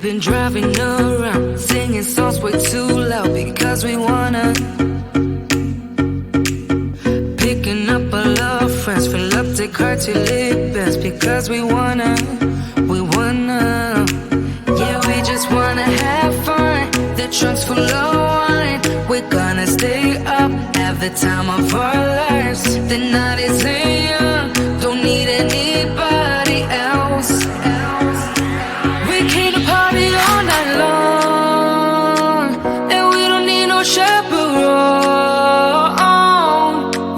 been driving around, singing songs way too loud because we wanna. Picking up all our friends, fill up the car till it bends because we wanna. Yeah, we just wanna have fun. The trunk's full of wine. We're gonna stay up, have the time of our lives. The night is young, don't need anybody else. We came to party all night long, and we don't need no chaperone.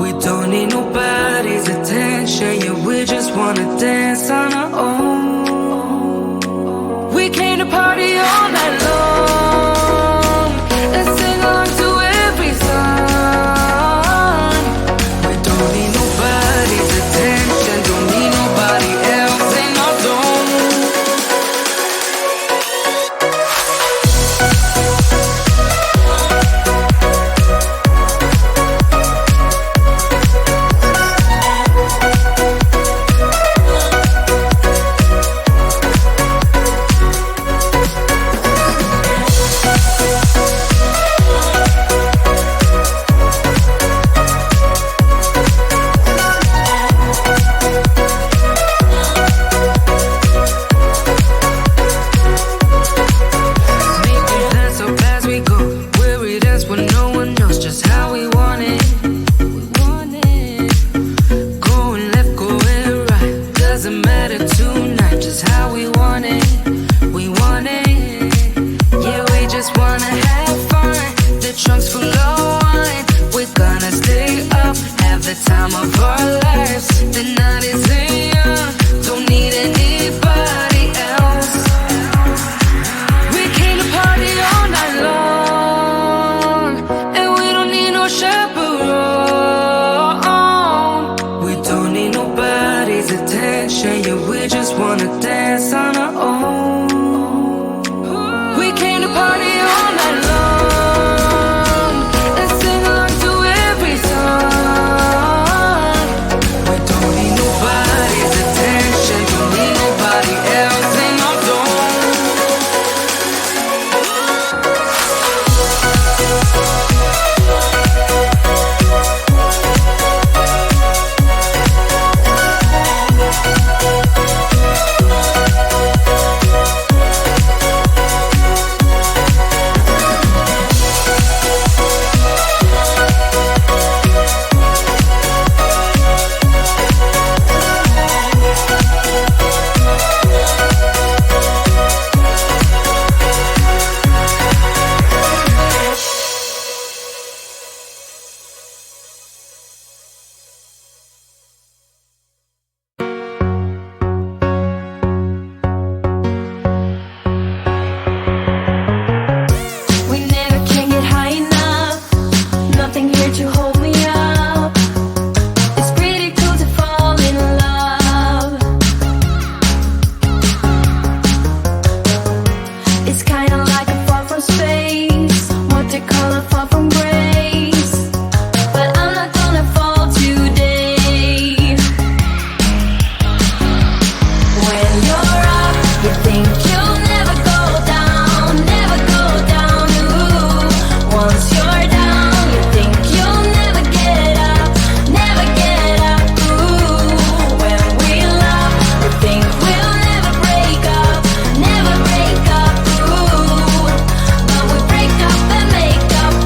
We don't need nobody's attention, yeah, we just wanna dance on our own. We came to party all night long and sing along to every song. We don't need nobody's attention, don't need nobody else in our zone.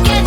Get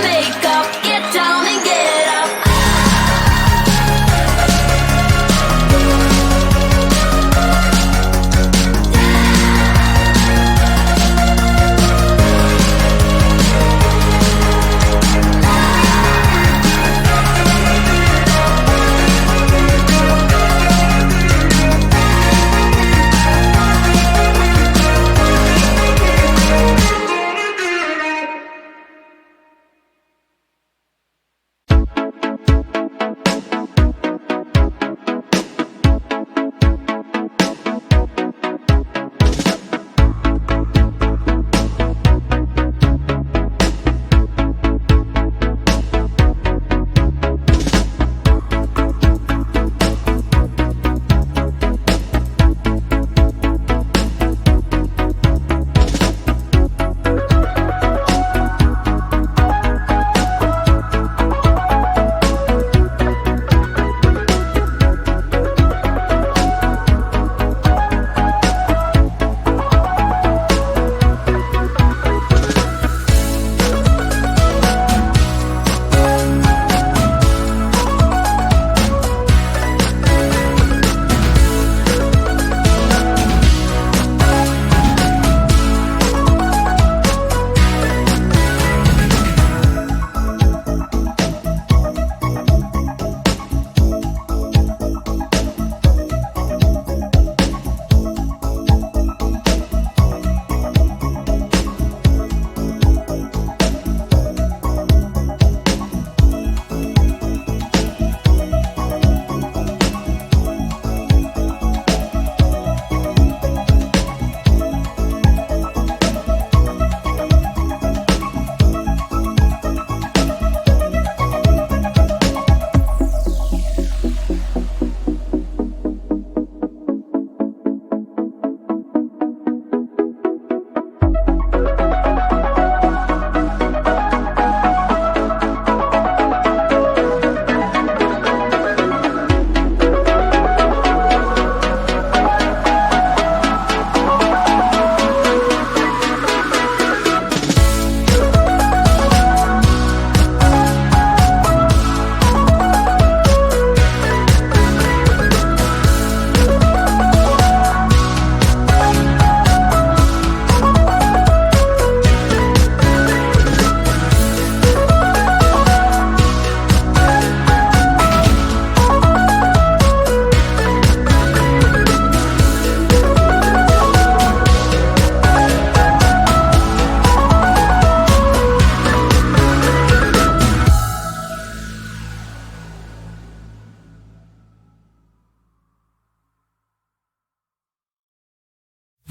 wake up, get down and get up.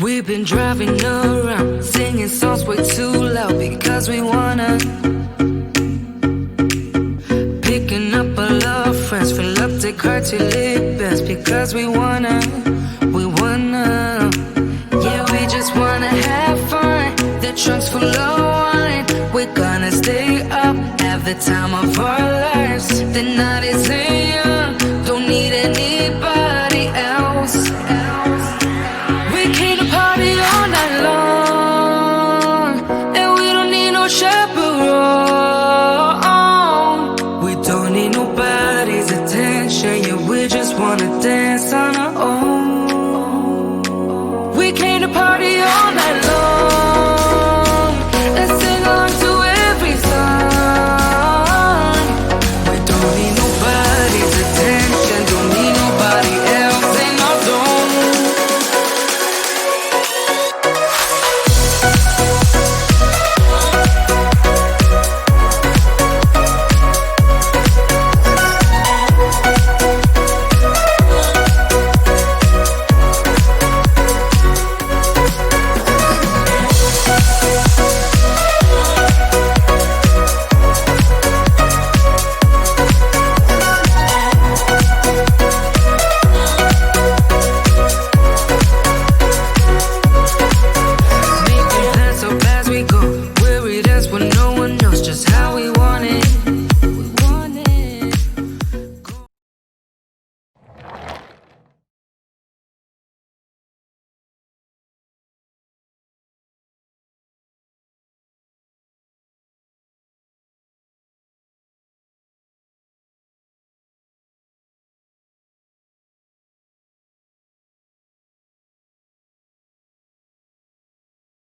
We've been driving around, singing songs way too loud because we wanna. Picking up all our friends, fill up the car till it bends because we wanna. Yeah, we just wanna have fun. The trunk's full of wine. We're gonna stay up, have the time of our lives. The night is young.